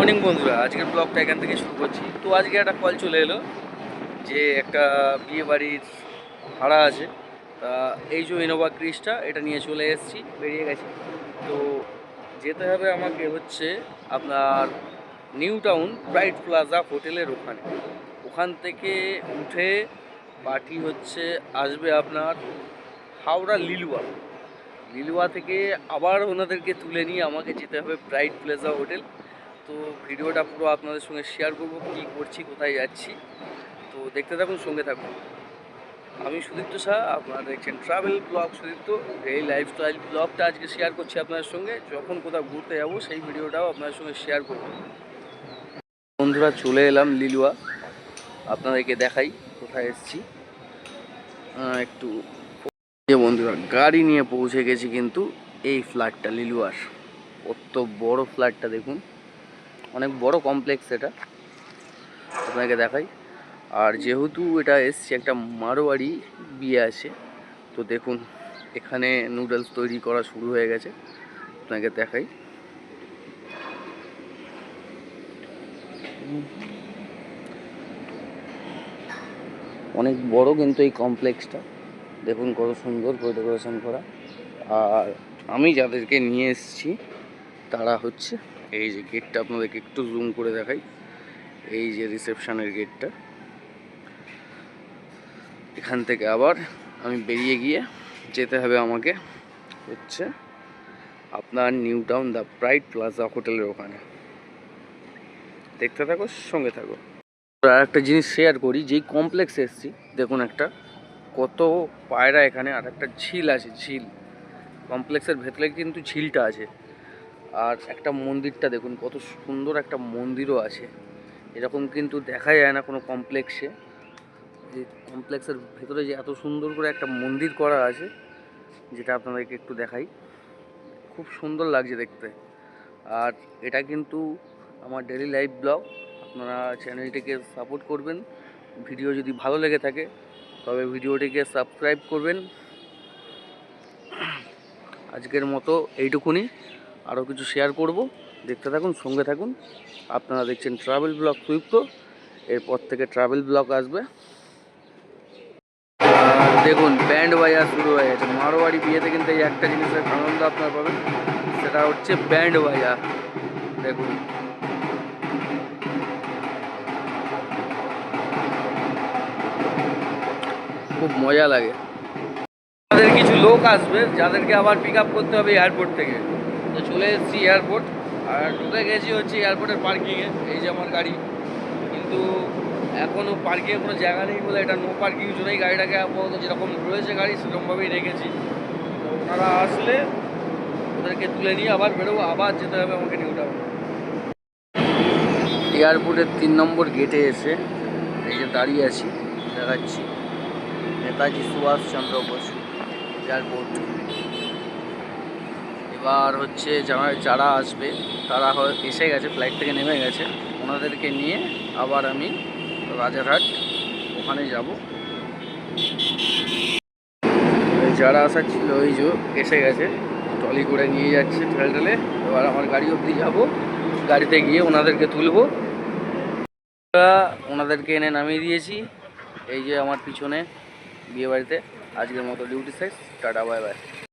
Morning বন্ধুরা, আজকের ব্লগটা এখান থেকে শুরু করছি। তো আজকে একটা কল চলে এলো যে একটা বিয়ে বাড়ির ভাড়া আছে। তা এই যে ইনোভা ক্রিস্টা এটা নিয়ে চলে এসেছি, বেরিয়ে গেছি। তো যেতে হবে আমাকে হচ্ছে আপনার নিউ টাউন ব্রাইট প্লাজা হোটেলের ওখানে। ওখান থেকে উঠে পার্টি হচ্ছে আসবে আপনার হাওড়া লিলুয়া। লিলুয়া থেকে আবার ওনাদেরকে তুলে নিয়ে আমাকে যেতে হবে ব্রাইট প্লাজা হোটেল। তো ভিডিওটা পুরো আপনাদের সঙ্গে শেয়ার করব, কী করছি, কোথায় যাচ্ছি। তো দেখতে থাকুন, সঙ্গে থাকুন। আমি সুদীপ্ত শাহ, আপনারা দেখছেন ট্রাভেল ব্লগ সুদীপ্ত। এই লাইফস্টাইল ব্লগটা আজকে শেয়ার করছি আপনাদের সঙ্গে। যখন কোথাও ঘুরতে যাবো সেই ভিডিওটাও আপনাদের সঙ্গে শেয়ার করব। বন্ধুরা, চলে এলাম লিলুয়া, আপনাদেরকে দেখাই কোথায় এসেছি একটু। বন্ধুরা, গাড়ি নিয়ে পৌঁছে গেছি কিন্তু এই ফ্ল্যাটটা লিলুয়ার। কত বড় ফ্ল্যাটটা দেখুন, অনেক বড় কমপ্লেক্স এটা, আপনাকে দেখাই। আর যেহেতু এটা এসছে একটা মারোয়াড়ি বিয়ে আছে, তো দেখুন এখানে নুডলস তৈরি করা শুরু হয়ে গেছে, আপনাকে দেখাই। অনেক বড় কিন্তু এই কমপ্লেক্সটা, দেখুন কত সুন্দর করে ডেকোরেশন করা। আর আমি যাদেরকে নিয়ে এসেছি তারা হচ্ছে, এই যে গেটটা আপনাদেরকে একটু জুম করে দেখাই, এই যে রিসেপশনের গেটটা। এখান থেকে আবার আমি বেরিয়ে গিয়ে যেতে হবে আমাকে হচ্ছে আপনার new town the bright plaza হোটেলের ওখানে। দেখতে থাকো, সঙ্গে থাকো। আর একটা জিনিস শেয়ার করি, যেই কমপ্লেক্সে এসেছি দেখুন একটা কত পায়রা এখানে, আর একটা ঝিল আছে, ঝিল কমপ্লেক্সের ভেতরে কিন্তু ঝিলটা আছে। আর একটা মন্দিরটা দেখুন, কত সুন্দর একটা মন্দিরও আছে। এরকম কিন্তু দেখা যায় না কোনো কমপ্লেক্সে, যে কমপ্লেক্সের ভেতরে যে এত সুন্দর করে একটা মন্দির করা আছে, যেটা আপনাদেরকে একটু দেখাই। খুব সুন্দর লাগছে দেখতে। আর এটা কিন্তু আমার ডেইলি লাইফ ব্লগ, আপনারা চ্যানেলটিকে সাপোর্ট করবেন। ভিডিও যদি ভালো লেগে থাকে তবে ভিডিওটিকে সাবস্ক্রাইব করবেন। আজকের মতো এইটুকুনি, আরও কিছু শেয়ার করব, দেখতে থাকুন, সঙ্গে থাকুন। আপনারা দেখছেন ট্রাভেল ব্লগ সুদীপ্ত, এরপর থেকে ট্রাভেল ব্লগ আসবে। দেখুন ব্যান্ড বাজা শুরু হয়ে গেছে। মারোয়াড়ি বিয়েতে কিন্তু এই একটা জিনিসের আনন্দ আপনারা পাবেন, সেটা হচ্ছে ব্যান্ড বাজা। দেখুন খুব মজা লাগে। আমাদের কিছু লোক আসবে যাদেরকে আবার পিক আপ করতে হবে এয়ারপোর্ট থেকে। তো চলে এসেছি এয়ারপোর্ট, আর ঢুকে গেছি হচ্ছে এয়ারপোর্টের পার্কিংয়ে। এই যে আমার গাড়ি, কিন্তু এখনও পার্কিংয়ে কোনো জায়গা নেই বলে এটা নো পার্কিং জন্যই গাড়িটাকে আপাতত যেরকম রয়েছে গাড়ি সেরকমভাবেই রেখেছি। তো ওনারা আসলে ওদেরকে তুলে নিয়ে আবার বেরোবো, আবার যেতে হবে আমাকে নিউ টাউন। এয়ারপোর্টের 3 নম্বর গেটে এসে এই যে দাঁড়িয়ে আছি, দেখাচ্ছি নেতাজি সুভাষচন্দ্র বসু এয়ারপোর্ট। এবার হচ্ছে যারা আসবে তারা এসে গেছে, ফ্লাইট থেকে নেমে গেছে, ওনাদেরকে নিয়ে আবার আমি রাজারহাট ওখানে যাব। যারা আসার ছিল ওই যে এসে গেছে, ট্রলি করে নিয়ে যাচ্ছে ঠেলে ঠেলে। এবার আমার গাড়ি অবধি যাব, গাড়িতে গিয়ে ওনাদেরকে তুলবো। ওনাদেরকে এনে নামিয়ে দিয়েছি এই যে আমার পিছনে বিয়ে বাড়িতে। আজকের মতো ডিউটি শেষ, টাটা বাই বাই।